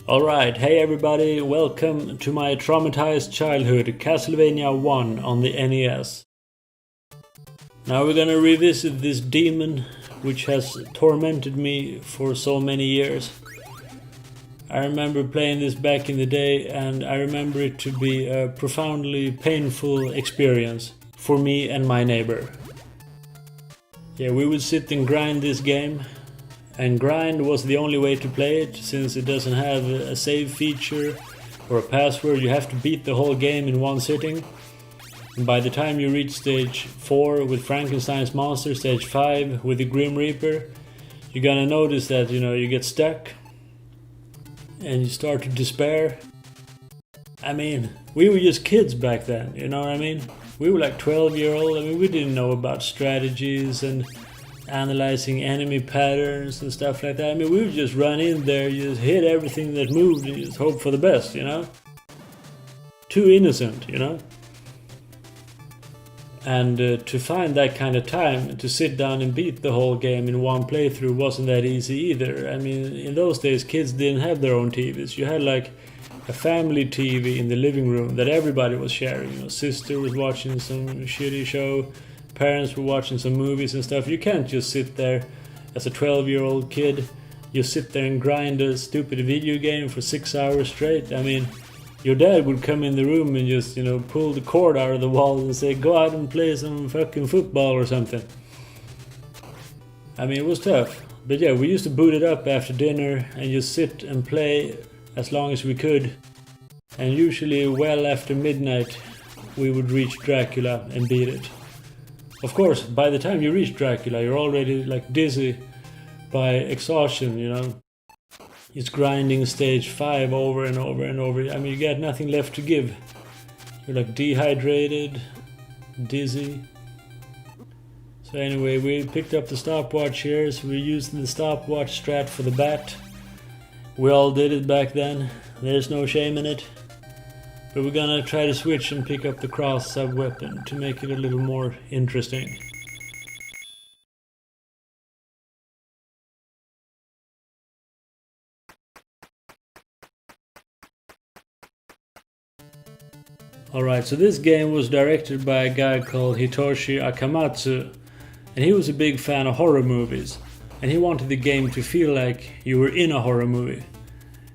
Alright, hey everybody, welcome to my traumatized childhood, Castlevania 1 on the NES. Now we're gonna revisit this demon which has tormented me for so many years. I remember playing this back in the day and I remember it to be a profoundly painful experience for me and my neighbor. Yeah, we would sit and grind this game. And grind was the only way to play it, since it doesn't have a save feature or a password. You have to beat the whole game in one sitting. And by the time you reach stage 4 with Frankenstein's monster, stage 5 with the Grim Reaper, you're gonna notice that, you get stuck and you start to despair. I mean, we were just kids back then, you know what I mean? We were like 12-year-old. I mean, we didn't know about strategies and analyzing enemy patterns and stuff like that. I mean, we would just run in there, just hit everything that moved and just hope for the best, Too innocent, And to find that kind of time to sit down and beat the whole game in one playthrough wasn't that easy either. I mean, in those days, kids didn't have their own TVs. You had like a family TV in the living room that everybody was sharing. Sister was watching some shitty show. Parents were watching some movies and stuff. You can't just sit there as a 12-year-old kid. You sit there and grind a stupid video game for 6 hours straight. I mean, your dad would come in the room and just, pull the cord out of the wall and say, go out and play some fucking football or something. I mean, it was tough. But yeah, we used to boot it up after dinner and just sit and play as long as we could. And usually well after midnight, we would reach Dracula and beat it. Of course, by the time you reach Dracula, you're already like dizzy by exhaustion, It's grinding stage 5 over and over and over. I mean, you got nothing left to give. You're like dehydrated, dizzy. So anyway, we picked up the stopwatch here, so we're using the stopwatch strat for the bat. We all did it back then. There's no shame in it. But we're gonna try to switch and pick up the cross sub-weapon to make it a little more interesting. Alright, so this game was directed by a guy called Hitoshi Akamatsu, and he was a big fan of horror movies, and he wanted the game to feel like you were in a horror movie.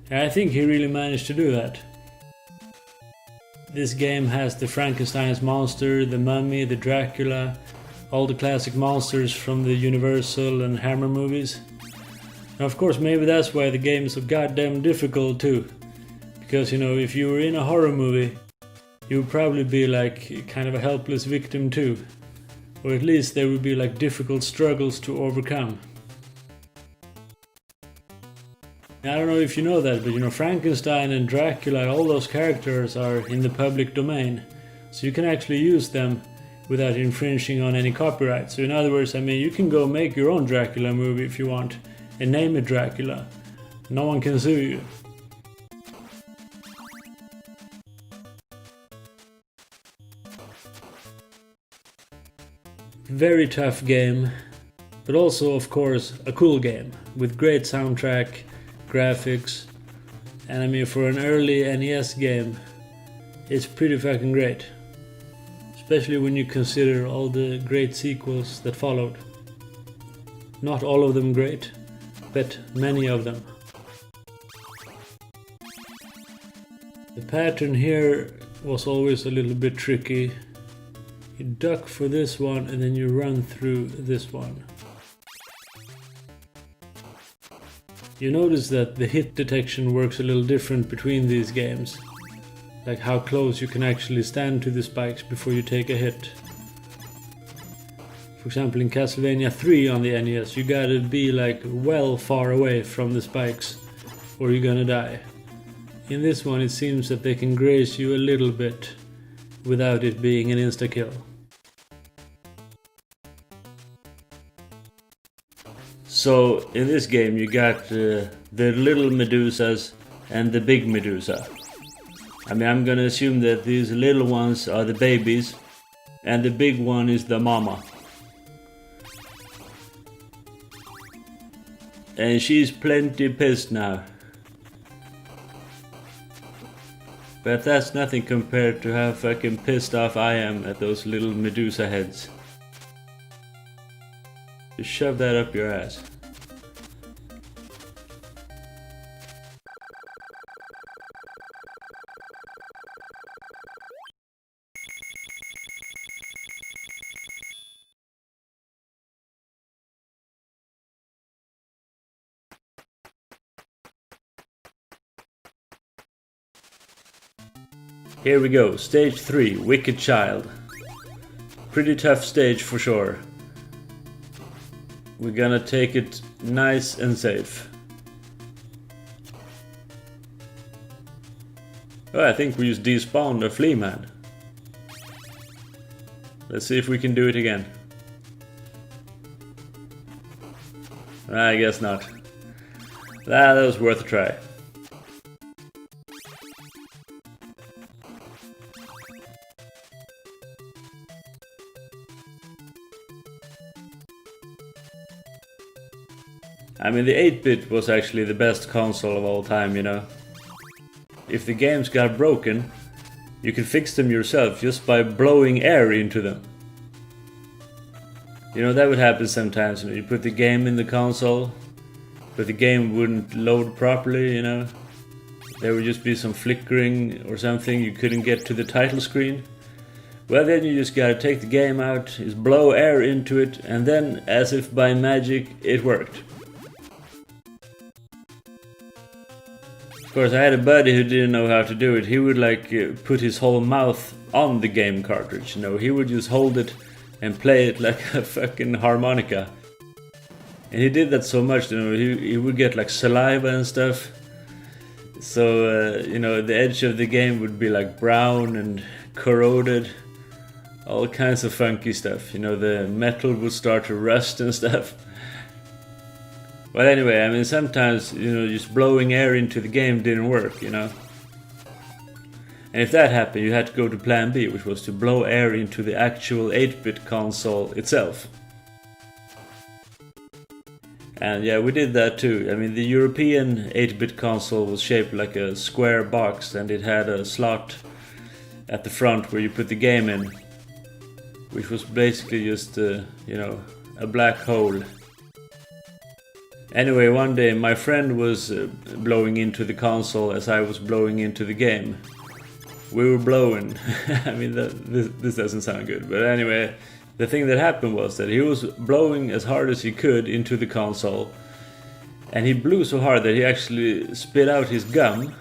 And I think he really managed to do that. This game has the Frankenstein's monster, the Mummy, the Dracula, all the classic monsters from the Universal and Hammer movies. And of course, maybe that's why the game is so goddamn difficult too. Because, if you were in a horror movie, you would probably be like kind of a helpless victim too. Or at least there would be like difficult struggles to overcome. I don't know if you know that, but Frankenstein and Dracula, all those characters are in the public domain. So you can actually use them without infringing on any copyright. So in other words, you can go make your own Dracula movie if you want and name it Dracula. No one can sue you. Very tough game, but also of course a cool game with great soundtrack, graphics, and for an early NES game, it's pretty fucking great. Especially when you consider all the great sequels that followed. Not all of them great, but many of them. The pattern here was always a little bit tricky. You duck for this one and then you run through this one. You notice that the hit detection works a little different between these games. Like how close you can actually stand to the spikes before you take a hit. For example, in Castlevania 3 on the NES, you gotta be like well far away from the spikes or you're gonna die. In this one it seems that they can graze you a little bit without it being an insta-kill. So in this game you got the little Medusas and the big Medusa. I'm gonna assume that these little ones are the babies and the big one is the mama. And she's plenty pissed now. But that's nothing compared to how fucking pissed off I am at those little Medusa heads. Just shove that up your ass. Here we go, stage 3, Wicked Child. Pretty tough stage for sure. We're gonna take it nice and safe. Oh, I think we just despawned a flea man. Let's see if we can do it again. I guess not. That was worth a try. I mean, the 8-bit was actually the best console of all time, you know. If the games got broken, you could fix them yourself just by blowing air into them. You know, that would happen sometimes. You know, you put the game in the console, but the game wouldn't load properly, you know. There would just be some flickering or something, you couldn't get to the title screen. Well, then you just gotta take the game out, just blow air into it, and then, as if by magic, it worked. Of course, I had a buddy who didn't know how to do it. He would like put his whole mouth on the game cartridge, you know. He would just hold it and play it like a fucking harmonica. And he did that so much, you know, he would get like saliva and stuff. So, you know, the edge of the game would be like brown and corroded. All kinds of funky stuff, you know, the metal would start to rust and stuff. But anyway, I mean, sometimes, you know, just blowing air into the game didn't work, you know. And if that happened, you had to go to plan B, which was to blow air into the actual 8-bit console itself. And yeah, we did that too. I mean, the European 8-bit console was shaped like a square box, and it had a slot at the front where you put the game in, which was basically just, you know, a black hole. Anyway, one day my friend was blowing into the console as I was blowing into the game. We were blowing. I mean, this doesn't sound good. But anyway, the thing that happened was that he was blowing as hard as he could into the console. And he blew so hard that he actually spit out his gum,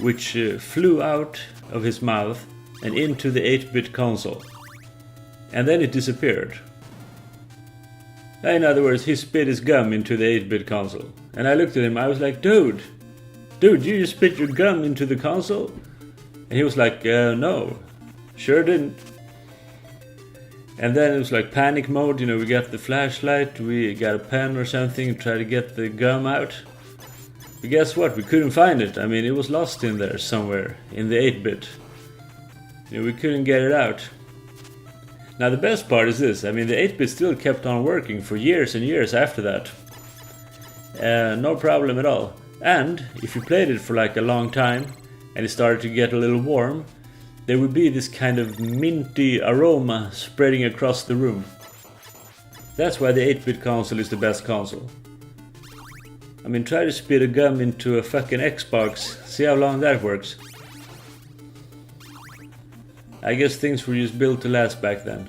which flew out of his mouth and into the 8-bit console. And then it disappeared. In other words, he spit his gum into the 8-bit console. And I looked at him, I was like, dude, you just spit your gum into the console? And he was like, no, sure didn't. And then it was like panic mode, you know, we got the flashlight, we got a pen or something and tried to get the gum out. But guess what, we couldn't find it. I mean, it was lost in there somewhere, in the 8-bit. You know, we couldn't get it out. Now the best part is this, I mean, the 8-bit still kept on working for years and years after that. No problem at all. And if you played it for like a long time and it started to get a little warm, there would be this kind of minty aroma spreading across the room. That's why the 8-bit console is the best console. I mean, try to spit a gum into a fucking Xbox, see how long that works. I guess things were just built to last back then.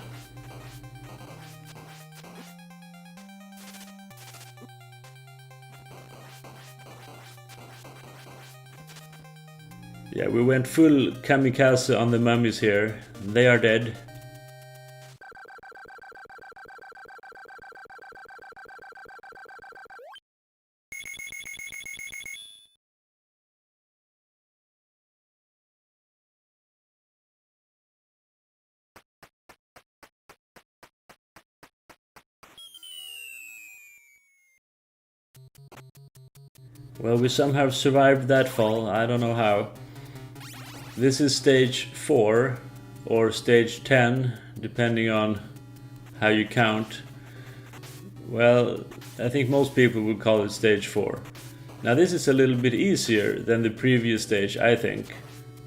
Yeah, we went full kamikaze on the mummies here. They are dead. Well, we somehow survived that fall, I don't know how. This is stage 4 or stage 10, depending on how you count. Well, I think most people would call it stage 4. Now this is a little bit easier than the previous stage, I think.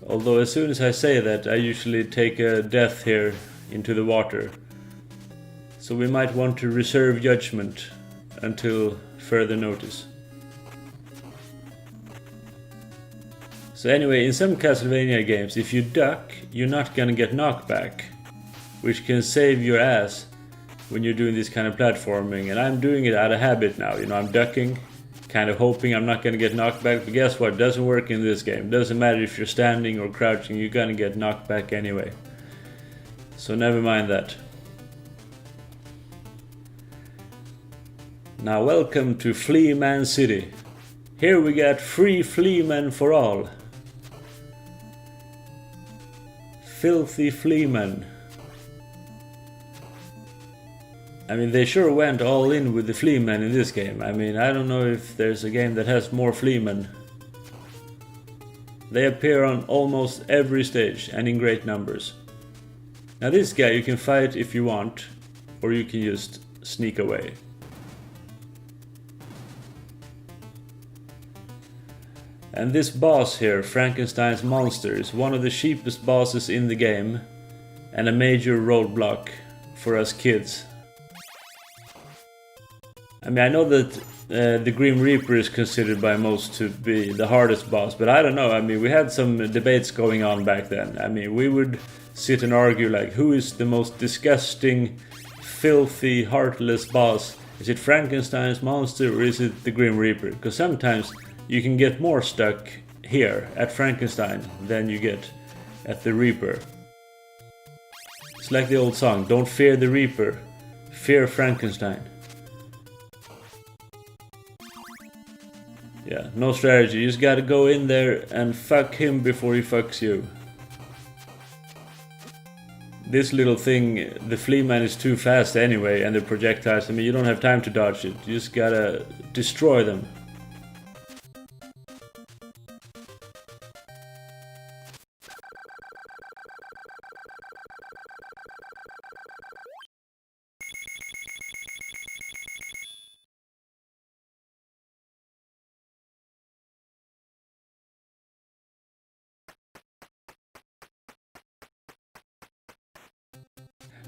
Although as soon as I say that, I usually take a death here into the water. So we might want to reserve judgment until further notice. So anyway, in some Castlevania games, if you duck, you're not gonna get knockback, which can save your ass when you're doing this kind of platforming. And I'm doing it out of habit now, you know, I'm ducking, kind of hoping I'm not gonna get knocked back, but guess what, it doesn't work in this game. It doesn't matter if you're standing or crouching, you're gonna get knocked back anyway. So never mind that. Now welcome to Flea Man City. Here we got free flea men for all. Filthy flea men. I mean, they sure went all in with the flea men in this game. I mean, I don't know if there's a game that has more flea men. They appear on almost every stage and in great numbers. Now this guy you can fight if you want, or you can just sneak away. And this boss here, Frankenstein's monster, is one of the cheapest bosses in the game and a major roadblock for us kids. I mean, I know that the Grim Reaper is considered by most to be the hardest boss, but I don't know. I mean, we had some debates going on back then. I mean, we would sit and argue like, who is the most disgusting, filthy, heartless boss? Is it Frankenstein's monster or is it the Grim Reaper? Because sometimes you can get more stuck here at Frankenstein than you get at the Reaper. It's like the old song, don't fear the Reaper, fear Frankenstein. Yeah, no strategy, you just gotta go in there and fuck him before he fucks you. This little thing, the flea man is too fast anyway, and the projectiles, I mean, you don't have time to dodge it, you just gotta destroy them.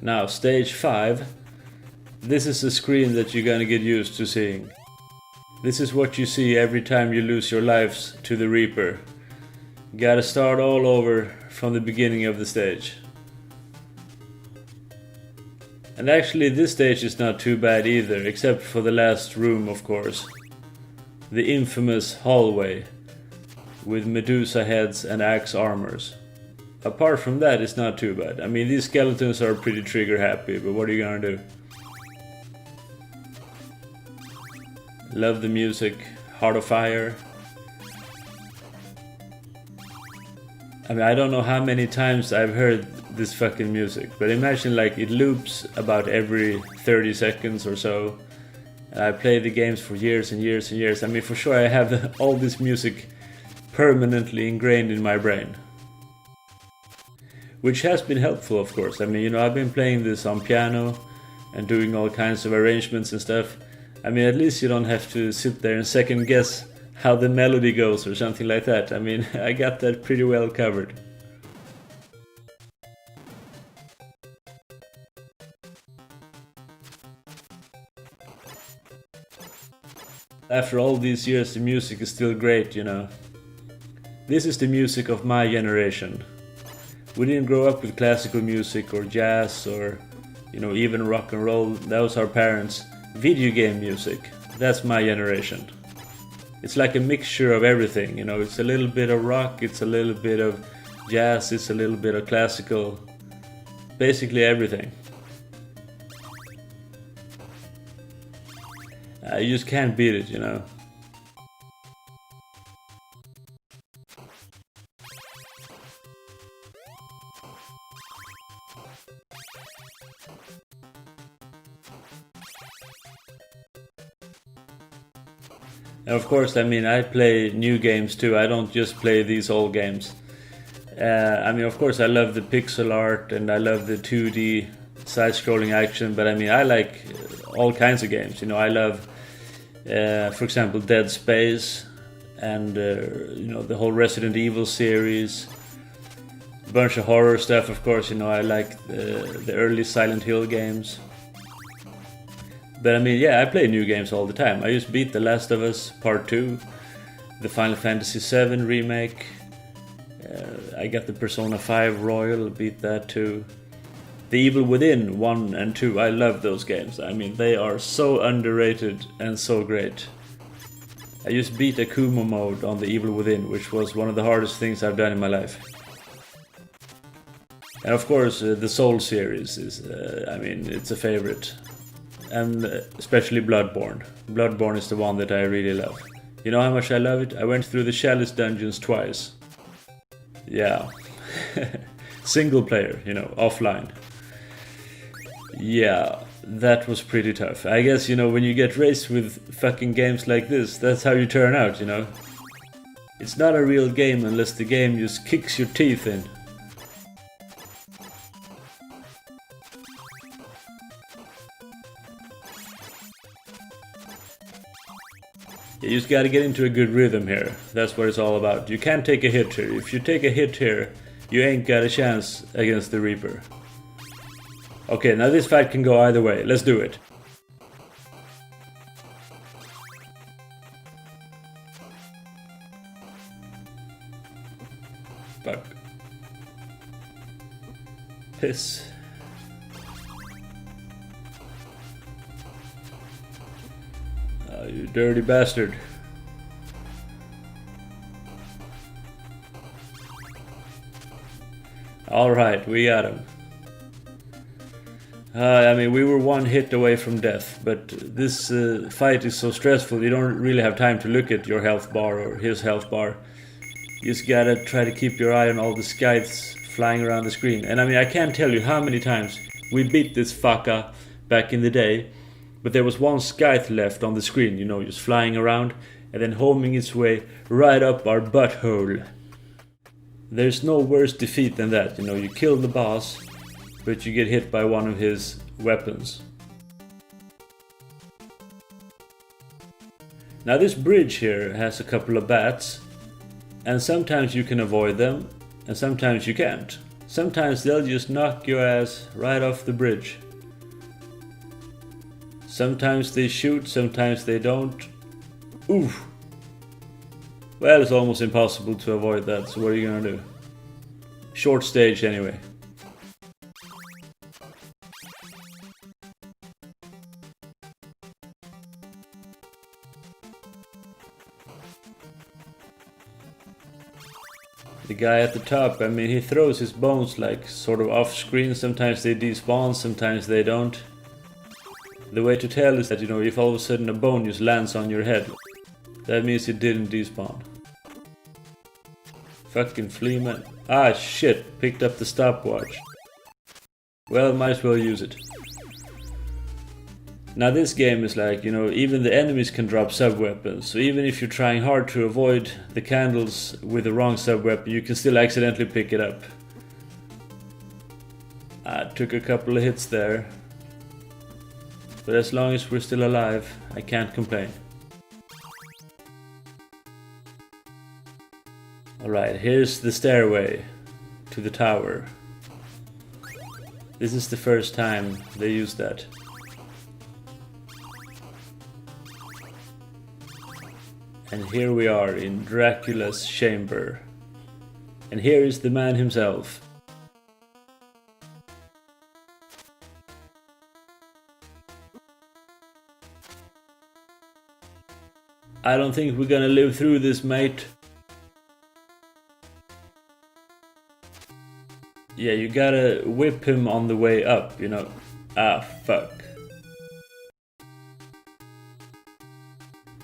Now, stage 5. This is a screen that you're gonna get used to seeing. This is what you see every time you lose your lives to the Reaper. You gotta start all over from the beginning of the stage. And actually this stage is not too bad either, except for the last room, of course. The infamous hallway with Medusa heads and axe armors. Apart from that, it's not too bad. I mean, these skeletons are pretty trigger happy, but what are you gonna do? Love the music, Heart of Fire. I mean, I don't know how many times I've heard this fucking music, but imagine like it loops about every 30 seconds or so. And I played the games for years and years and years. I mean, for sure I have all this music permanently ingrained in my brain. Which has been helpful, of course. I mean, you know, I've been playing this on piano and doing all kinds of arrangements and stuff. I mean, at least you don't have to sit there and second guess how the melody goes or something like that. I mean, I got that pretty well covered. After all these years, the music is still great, you know. This is the music of my generation. We didn't grow up with classical music or jazz or, you know, even rock and roll. That was our parents. Video game music, that's my generation. It's like a mixture of everything, you know. It's a little bit of rock, it's a little bit of jazz, it's a little bit of classical. Basically everything. You just can't beat it, you know. And of course, I mean, I play new games too. I don't just play these old games. I mean, of course, I love the pixel art and I love the 2D side-scrolling action. But I mean, I like all kinds of games. You know, I love, for example, Dead Space and you know, the whole Resident Evil series. A bunch of horror stuff, of course, you know, I like the early Silent Hill games. But I mean, yeah, I play new games all the time. I just beat The Last of Us Part 2, the Final Fantasy VII Remake. I got the Persona 5 Royal, beat that too. The Evil Within 1 and 2, I love those games. I mean, they are so underrated and so great. I just beat Akuma mode on the Evil Within, which was one of the hardest things I've done in my life. And of course, the Soul series is, I mean, it's a favorite. And especially Bloodborne. Bloodborne is the one that I really love. You know how much I love it? I went through the Chalice dungeons twice. Yeah. Single player, you know, offline. Yeah, that was pretty tough. I guess, you know, when you get raised with fucking games like this, that's how you turn out, you know. It's not a real game unless the game just kicks your teeth in. You just gotta get into a good rhythm here. That's what it's all about. You can't take a hit here. If you take a hit here, you ain't got a chance against the Reaper. Okay, now this fight can go either way. Let's do it. Fuck. Piss. You dirty bastard. Alright, we got him. I mean, we were one hit away from death, but this fight is so stressful, you don't really have time to look at your health bar or his health bar. You just gotta try to keep your eye on all the scythes flying around the screen. And I mean, I can't tell you how many times we beat this fucker back in the day, but there was one scythe left on the screen, you know, just flying around and then homing its way right up our butthole. There's no worse defeat than that, you know, you kill the boss, but you get hit by one of his weapons. Now this bridge here has a couple of bats, and sometimes you can avoid them, and sometimes you can't. Sometimes they'll just knock your ass right off the bridge. Sometimes they shoot, sometimes they don't. Oof! Well, it's almost impossible to avoid that, so what are you gonna do? Short stage anyway. The guy at the top, I mean, he throws his bones like sort of off screen. Sometimes they despawn, sometimes they don't. The way to tell is that, you know, if all of a sudden a bone just lands on your head, that means it didn't despawn. Fucking flea man. Ah shit, picked up the stopwatch. Well, might as well use it. Now this game is like, you know, even the enemies can drop sub-weapons, so even if you're trying hard to avoid the candles with the wrong sub-weapon, you can still accidentally pick it up. I took a couple of hits there, but as long as we're still alive, I can't complain. Alright, here's the stairway to the tower. This is the first time they use that. And here we are in Dracula's chamber. And here is the man himself. I don't think we're gonna live through this, mate. Yeah, you gotta whip him on the way up, you know. Ah, fuck.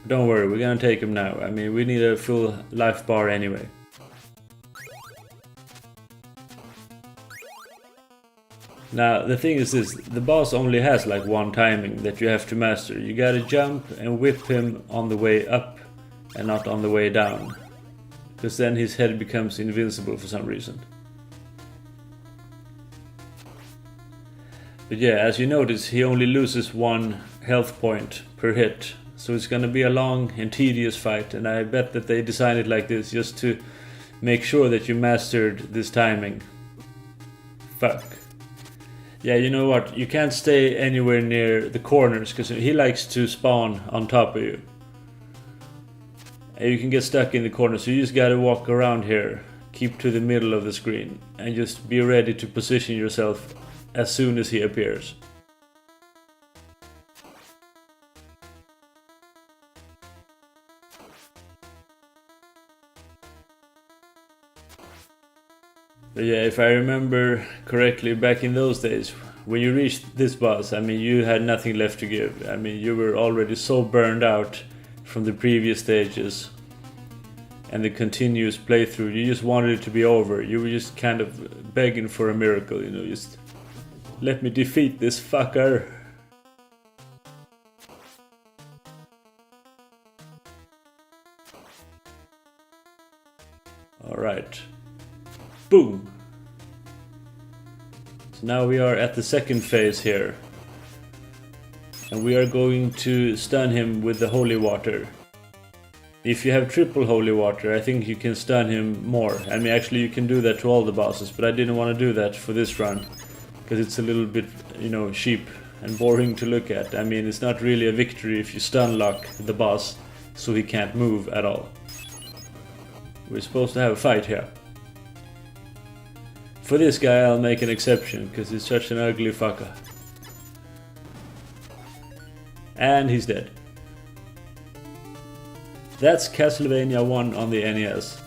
Don't worry, we're gonna take him now. I mean, we need a full life bar anyway. Now, the thing is this, the boss only has like one timing that you have to master. You gotta jump and whip him on the way up and not on the way down. Because then his head becomes invincible for some reason. But yeah, as you notice, he only loses 1 health point per hit. So it's gonna be a long and tedious fight, and I bet that they designed it like this just to make sure that you mastered this timing. Fuck. Yeah, you know what? You can't stay anywhere near the corners because he likes to spawn on top of you. And you can get stuck in the corner, so you just gotta walk around here. Keep to the middle of the screen and just be ready to position yourself as soon as he appears. But yeah, if I remember correctly, back in those days, when you reached this boss, I mean, you had nothing left to give. I mean, you were already so burned out from the previous stages and the continuous playthrough. You just wanted it to be over. You were just kind of begging for a miracle, you know, just let me defeat this fucker. Alright. Boom! So now we are at the second phase here. And we are going to stun him with the holy water. If you have triple holy water, I think you can stun him more. I mean, actually you can do that to all the bosses, but I didn't want to do that for this run. Because it's a little bit, you know, cheap and boring to look at. I mean, it's not really a victory if you stun lock the boss so he can't move at all. We're supposed to have a fight here. For this guy I'll make an exception, because he's such an ugly fucker. And he's dead. That's Castlevania 1 on the NES.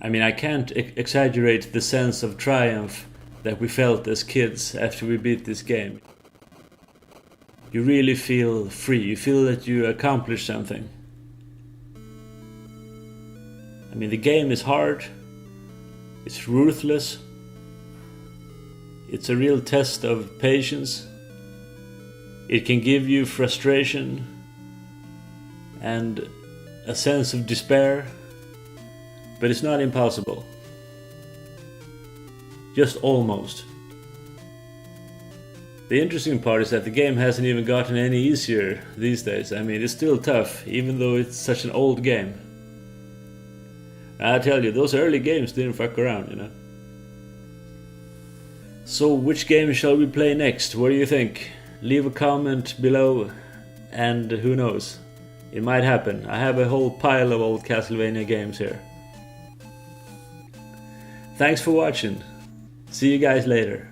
I mean, I can't exaggerate the sense of triumph that we felt as kids after we beat this game. You really feel free, you feel that you accomplished something. I mean, the game is hard, it's ruthless, it's a real test of patience, it can give you frustration and a sense of despair, but it's not impossible. Just almost. The interesting part is that the game hasn't even gotten any easier these days. I mean, it's still tough, even though it's such an old game. I tell you, those early games didn't fuck around, you know. So, which game shall we play next? What do you think? Leave a comment below, and who knows? It might happen. I have a whole pile of old Castlevania games here. Thanks for watching. See you guys later.